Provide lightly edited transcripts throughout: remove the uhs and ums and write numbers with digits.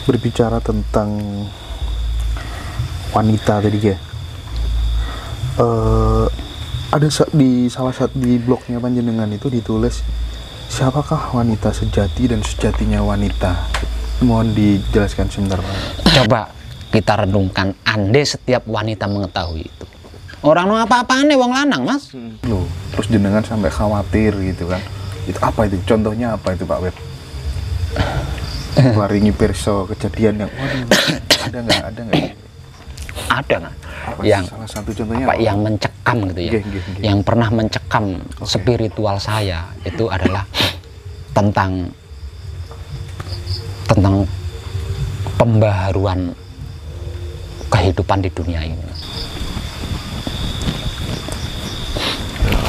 berbicara tentang wanita tadi ya. Ada di salah satu di blognya panjenengan itu ditulis, siapakah wanita sejati dan sejatinya wanita? Mohon dijelaskan sebentar, Pak. Coba kita renungkan, andai setiap wanita mengetahui itu. Orang no apa-apaan nih wong lanang, Mas. Loh, terus jenengan sampai khawatir gitu kan. Itu apa itu? Contohnya apa itu, Pak Web? Waringi perso kejadian yang waduh, ada nggak? Ada nggak? Apa Yang salah satu contohnya apa apa? yang mencekam gitu ya? Nggih. Yang pernah mencekam spiritual saya itu adalah tentang pembaharuan kehidupan di dunia ini.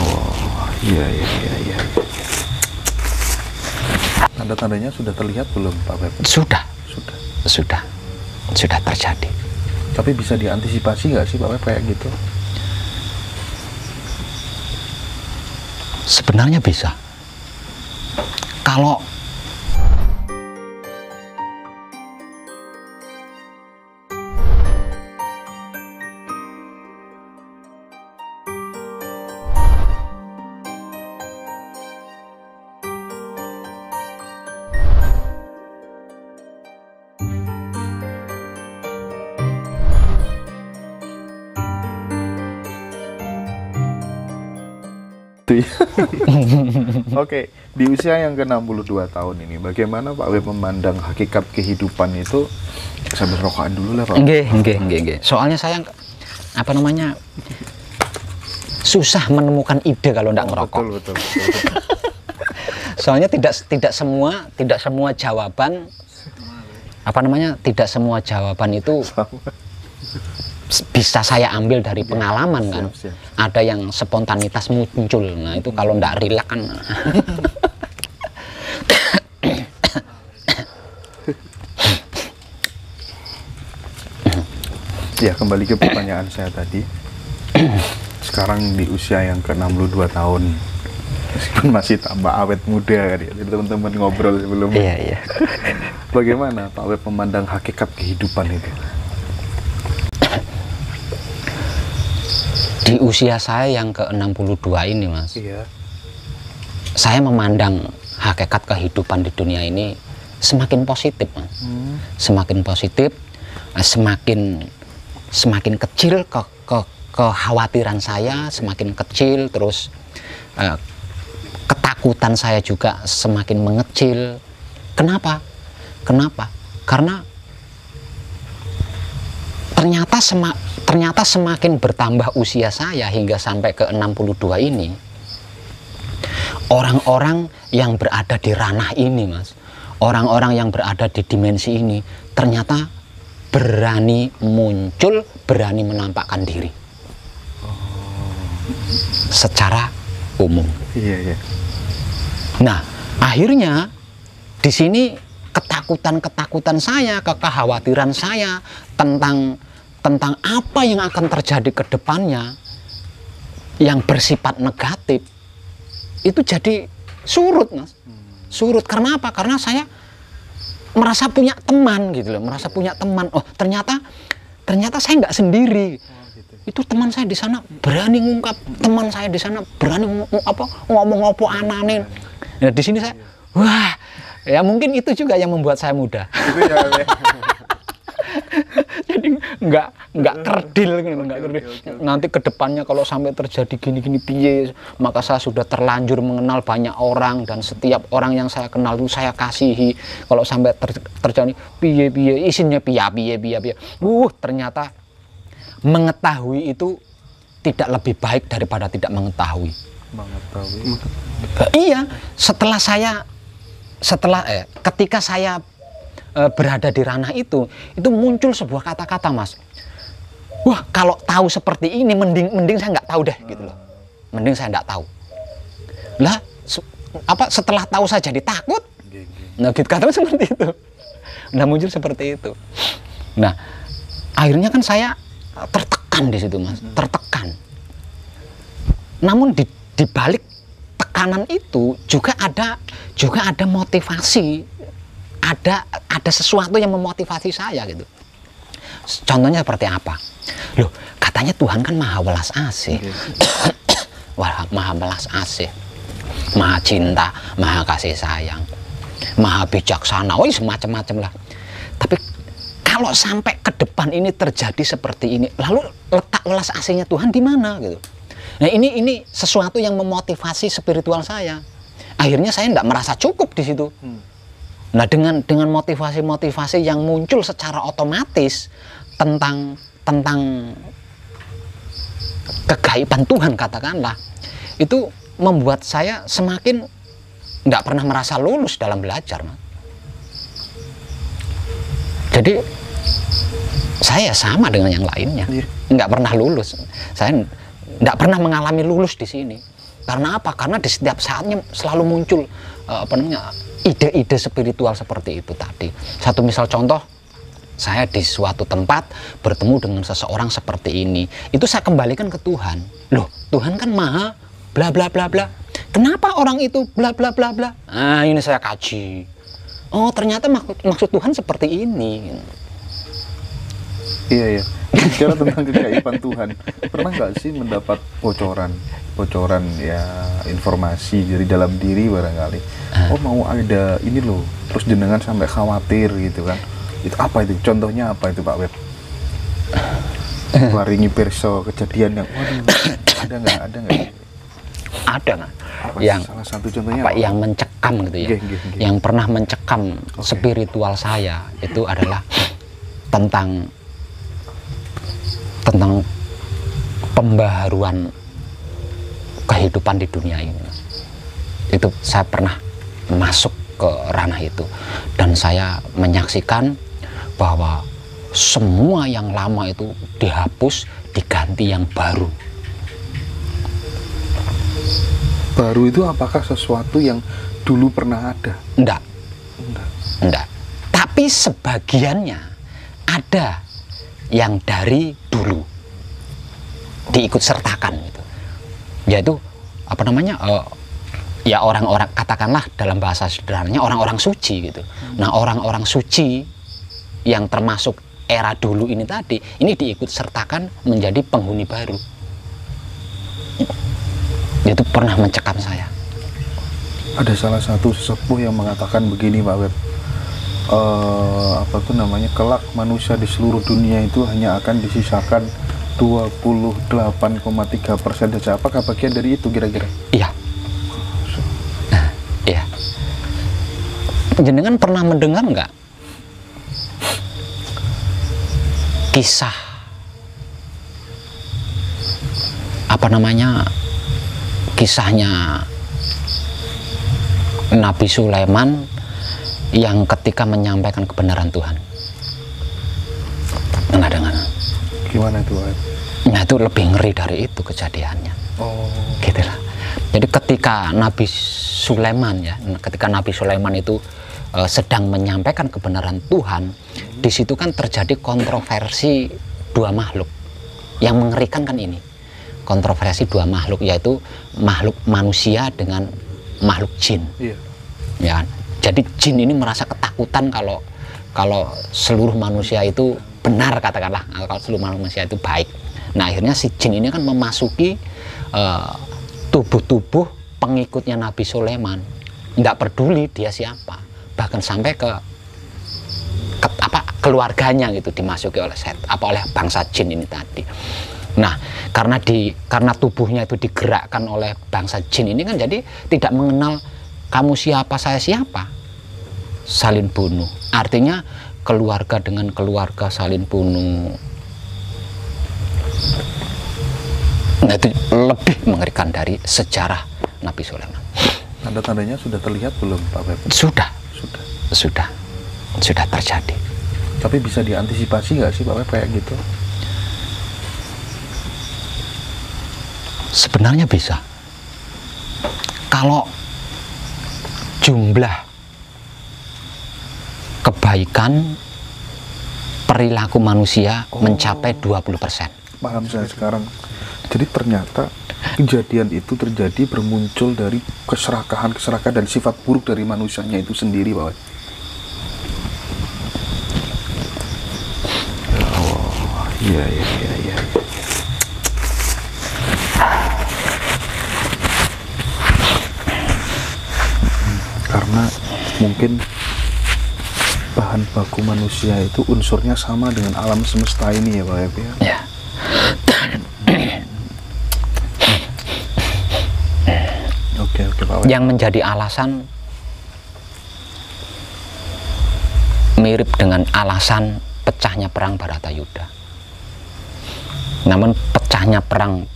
Oh, iya. Tanda-tandanya sudah terlihat belum, Pak Web? Sudah terjadi. Tapi bisa diantisipasi nggak sih, Pak Web, kayak gitu? Sebenarnya bisa. Kalau Oke, di usia yang ke-62 tahun ini, bagaimana Pak Web memandang hakikat kehidupan itu? Sambil rokokan dulu lah, Pak. Nggih. Soalnya saya susah menemukan ide kalau nggak ngerokok. Betul. Soalnya tidak semua jawaban tidak semua jawaban itu bisa saya ambil dari pengalaman kan. Siap. Ada yang spontanitas muncul. Nah, itu kalau nggak rileks kan. Ya, kembali ke pertanyaan saya tadi. Sekarang di usia yang ke-62 tahun, meskipun masih tambah awet muda kan ya, teman-teman ngobrol sebelumnya. Iya. Bagaimana Pak Web memandang hakikat kehidupan itu? Di usia saya yang ke-62 ini, Mas. Iya. Saya memandang hakikat kehidupan di dunia ini semakin positif, Mas. Semakin positif, semakin kecil kekhawatiran saya, semakin kecil, terus ketakutan saya juga semakin mengecil. Kenapa? Karena ternyata semakin bertambah usia saya hingga sampai ke 62 ini, orang-orang yang berada di ranah ini, Mas, orang-orang yang berada di dimensi ini ternyata berani muncul, berani menampakkan diri secara umum. Iya. Nah, akhirnya di sini ketakutan saya, kekhawatiran saya tentang apa yang akan terjadi ke depannya yang bersifat negatif itu jadi surut, Mas. Surut karena apa? Karena saya merasa punya teman gitu loh, merasa punya teman. Oh, ternyata saya nggak sendiri. Itu teman saya di sana berani ngungkap, teman saya di sana berani ngomong apa anane. Nah, di sini saya wah, ya mungkin itu juga yang membuat saya muda. Jadi nggak kerdil gitu, nggak kerdil. Nanti kedepannya kalau sampai terjadi gini piye, maka saya sudah terlanjur mengenal banyak orang dan setiap orang yang saya kenal itu saya kasihi. Kalau sampai terjadi piye isinya piye. Ternyata mengetahui itu tidak lebih baik daripada tidak mengetahui. Iya, ketika saya berada di ranah itu muncul sebuah kata-kata, Mas. Wah, kalau tahu seperti ini mending saya nggak tahu deh gitu loh. Mending saya nggak tahu. Lah, setelah tahu saya jadi takut. Nah, gitu katanya seperti itu. Nah, muncul seperti itu. Nah, akhirnya kan saya tertekan di situ, Mas. Tertekan. Namun di balik tekanan itu juga ada motivasi, ada sesuatu yang memotivasi saya gitu. Contohnya seperti apa? Loh, katanya Tuhan kan maha welas asih. Wah, maha welas asih, maha cinta, maha kasih sayang, maha bijaksana, semacam-macam lah. Tapi kalau sampai ke depan ini terjadi seperti ini, lalu letak welas asihnya Tuhan di mana gitu? Nah, ini sesuatu yang memotivasi spiritual saya. Akhirnya saya tidak merasa cukup di situ. Nah, dengan motivasi-motivasi yang muncul secara otomatis tentang kegaiban Tuhan, katakanlah, itu membuat saya semakin nggak pernah merasa lulus dalam belajar, Mas. Jadi saya sama dengan yang lainnya, nggak pernah lulus. Saya nggak pernah mengalami lulus di sini. Karena apa? Karena di setiap saatnya selalu muncul ide-ide spiritual seperti itu tadi. Satu misal contoh, saya di suatu tempat bertemu dengan seseorang seperti ini. Itu saya kembalikan ke Tuhan. Loh, Tuhan kan maha bla bla bla bla. Kenapa orang itu bla bla bla bla? Nah, ini saya kaji. Oh, ternyata maksud Tuhan seperti ini. Iya. Bicara tentang kegaiban Tuhan, pernah nggak sih mendapat bocoran ya, informasi dari dalam diri barangkali, oh mau ada ini loh, terus jenengan sampai khawatir gitu kan? Itu apa itu? Contohnya apa itu Pak Web? Waringi perso kejadian yang ada nggak? Ada nggak? Yang salah satu contohnya apa? Yang mencekam gitu ya? Yang pernah mencekam spiritual saya itu adalah tentang pembaharuan kehidupan di dunia ini. Itu saya pernah masuk ke ranah itu, dan saya menyaksikan bahwa semua yang lama itu dihapus, diganti yang baru. Baru itu apakah sesuatu yang dulu pernah ada? Enggak. Tapi sebagiannya ada yang dari dulu diikut sertakan gitu. Yaitu apa namanya, ya orang-orang, katakanlah dalam bahasa sederhananya orang-orang suci gitu. Nah, orang-orang suci yang termasuk era dulu ini tadi, ini diikut sertakan menjadi penghuni baru. Itu pernah mencekam saya. Ada salah satu sesepuh yang mengatakan begini Pak Web, apa tuh namanya, kelak manusia di seluruh dunia itu hanya akan disisakan 28,3% saja. Apakah bagian dari itu kira-kira? Iya. Iya. Jenengan pernah mendengar nggak kisah apa namanya, kisahnya Nabi Sulaiman yang ketika menyampaikan kebenaran Tuhan? Pernah dengar? Gimana itu? Nah, itu lebih ngeri dari itu kejadiannya. Oh, Gitulah. Jadi ketika Nabi Sulaiman itu sedang menyampaikan kebenaran Tuhan, di situ kan terjadi kontroversi dua makhluk. Yang mengerikan kan ini, kontroversi dua makhluk, yaitu makhluk manusia dengan makhluk jin. iya. Ya, jadi jin ini merasa ketakutan kalau seluruh manusia itu benar, katakanlah, kalau seluruh manusia itu baik. Nah, akhirnya si jin ini kan memasuki tubuh-tubuh pengikutnya Nabi Sulaiman. Nggak peduli dia siapa, bahkan sampai ke keluarganya gitu dimasuki oleh oleh bangsa jin ini tadi. Nah, karena tubuhnya itu digerakkan oleh bangsa jin ini kan, jadi tidak mengenal kamu siapa, saya siapa, saling bunuh. Artinya keluarga dengan keluarga saling bunuh. Nah, itu lebih mengerikan dari sejarah Nabi Sulaiman. Tanda-tandanya sudah terlihat belum Pak Beb? Sudah terjadi. Tapi bisa diantisipasi nggak sih Pak Beb kayak gitu? Sebenarnya bisa. Kalau jumlah kebaikan perilaku manusia mencapai 20%. Paham saya sekarang. Jadi ternyata kejadian itu terjadi bermuncul dari keserakahan dan sifat buruk dari manusianya itu sendiri, Pak. Iya, iya, iya, iya. Karena mungkin bahan baku manusia itu unsurnya sama dengan alam semesta ini ya Pak Epi ya. Ya. Oke, oke Pak Epi. Yang menjadi alasan mirip dengan alasan pecahnya perang Baratayuda. Namun pecahnya perang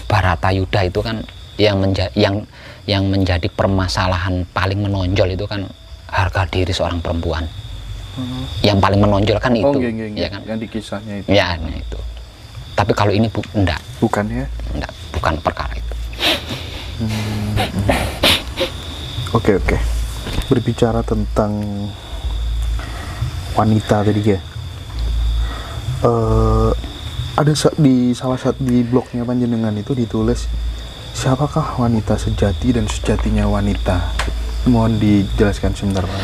Baratayuda itu kan yang menjadi permasalahan paling menonjol itu kan harga diri seorang perempuan. Yang paling menonjol kan itu, ya kan? Yang di kisahnya itu. Ya, nah itu. Tapi kalau ini enggak. Bukan ya? Enggak, bukan perkara itu. Oke, oke. Berbicara tentang wanita tadi ya. Ada di salah satu di blognya Panjenengan itu ditulis, siapakah wanita sejati dan sejatinya wanita? Mohon dijelaskan sebentar Pak.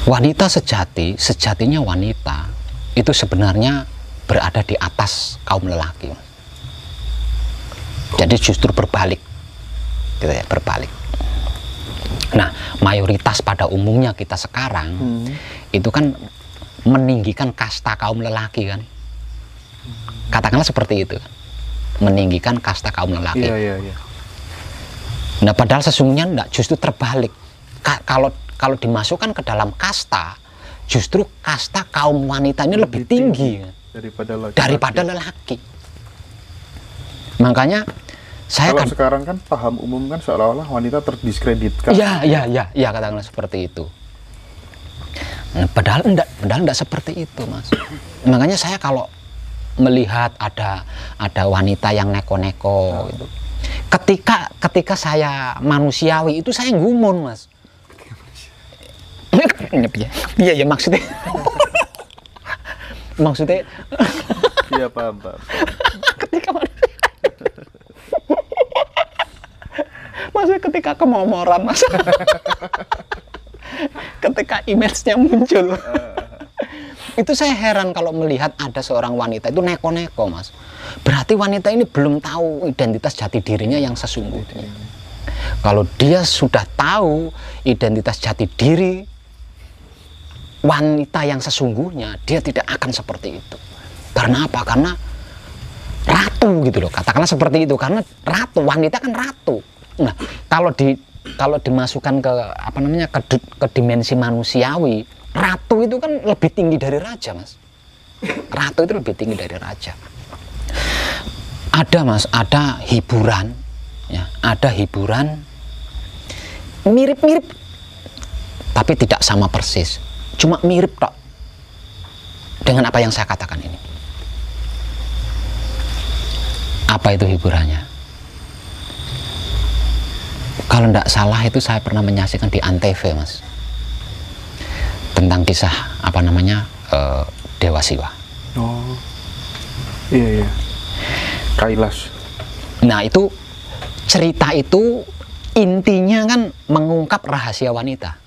Wanita sejati, sejatinya wanita itu sebenarnya berada di atas kaum lelaki. Jadi justru berbalik, gitu ya, berbalik. Nah, mayoritas pada umumnya kita sekarang itu kan meninggikan kasta kaum lelaki kan, katakanlah seperti itu, meninggikan kasta kaum lelaki. Iya, iya, iya. Nah, padahal sesungguhnya enggak, justru terbalik. Kalau dimasukkan ke dalam kasta, justru kasta kaum wanita ini lebih tinggi daripada lelaki. Makanya saya kalau sekarang kan paham umum kan seolah-olah wanita terdiskreditkan. Ya, katakanlah seperti itu. Nah, padahal enggak seperti itu, Mas. Makanya saya kalau melihat ada wanita yang neko-neko gitu. Ketika saya manusiawi itu saya ngumun, Mas. Iya maksudnya. Maksudnya. Iya paham. Maksudnya ketika kemomoran, Mas. Ketika image-nya muncul. Itu saya heran kalau melihat ada seorang wanita itu neko-neko, Mas. Berarti wanita ini belum tahu identitas jati dirinya yang sesungguhnya. Kalau dia sudah tahu identitas jati diri wanita yang sesungguhnya, dia tidak akan seperti itu. Karena apa? Karena ratu gitu loh. Katakanlah seperti itu, karena ratu, wanita kan ratu. Nah, kalau dimasukkan ke ke dimensi manusiawi, ratu itu kan lebih tinggi dari raja, Mas. Ratu itu lebih tinggi dari raja. Ada, Mas, ada hiburan ya, ada hiburan mirip-mirip tapi tidak sama persis. Cuma mirip tok dengan apa yang saya katakan ini. Apa itu hiburannya? Kalau tidak salah itu saya pernah menyaksikan di Antv, Mas, tentang kisah Dewa Siwa. Oh, iya. Kailas. Nah, itu cerita itu intinya kan mengungkap rahasia wanita.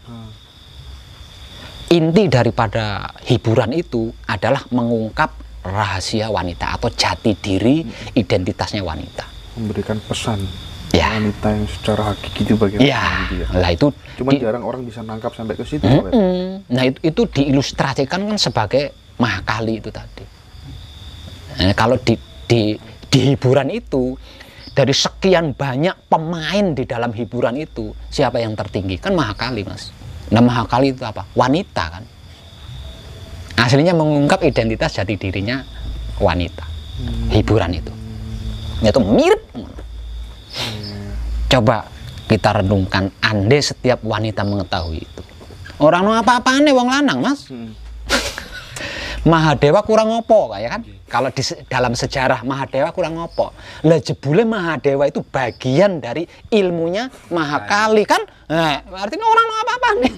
Inti daripada hiburan itu adalah mengungkap rahasia wanita atau jati diri identitasnya wanita. Memberikan pesan ya. Wanita yang secara hakiki itu bagaimana? Ya, lah itu. Cuma jarang orang bisa nangkap sampai ke situ. Nah itu diilustrasikan kan sebagai Mahakali itu tadi. Nah, kalau di hiburan itu, dari sekian banyak pemain di dalam hiburan itu, siapa yang tertinggi? Kan Mahakali, Mas. Nah, Mahakali itu apa? Wanita kan. Aslinya mengungkap identitas jati dirinya wanita. Hiburan itu. Itu mirip. Coba kita renungkan, andai setiap wanita mengetahui itu. Orang apa-apane wong lanang, Mas. Mahadewa kurang opo kayak kan? Kalau di dalam sejarah Mahadewa kurang opo. Lah jebule Mahadewa itu bagian dari ilmunya Mahakali kan? Nah, artinya orang apa-apa nih.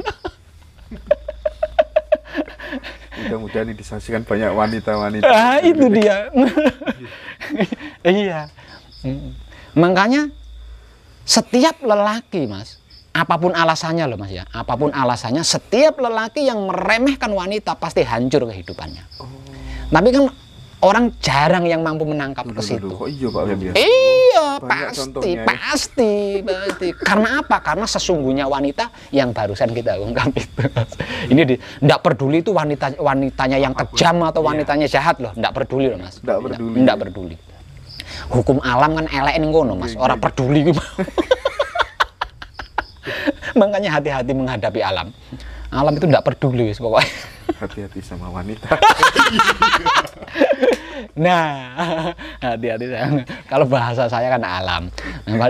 Mudah-mudahan disaksikan banyak wanita-wanita. Ah, itu dia. Iya. Makanya setiap lelaki, Mas, apapun alasannya loh Mas ya, apapun alasannya, setiap lelaki yang meremehkan wanita pasti hancur kehidupannya. Tapi kan orang jarang yang mampu menangkap ke situ. Kok iya Pak Web ya? Iya, Banyak pasti, contohnya ya. pasti. Karena apa? Karena sesungguhnya wanita yang barusan kita ungkap itu. Ini enggak peduli itu wanitanya yang kejam atau wanitanya jahat loh, enggak peduli loh Mas. Nggak peduli. Enggak peduli. Hukum alam kan elek ning ngono Mas, orang peduli gitu. Makanya hati-hati menghadapi alam. Alam itu enggak peduli wis pokoknya. Hati-hati sama wanita. Nah, hati-hati saya. Kalau bahasa saya kan alam. Nah,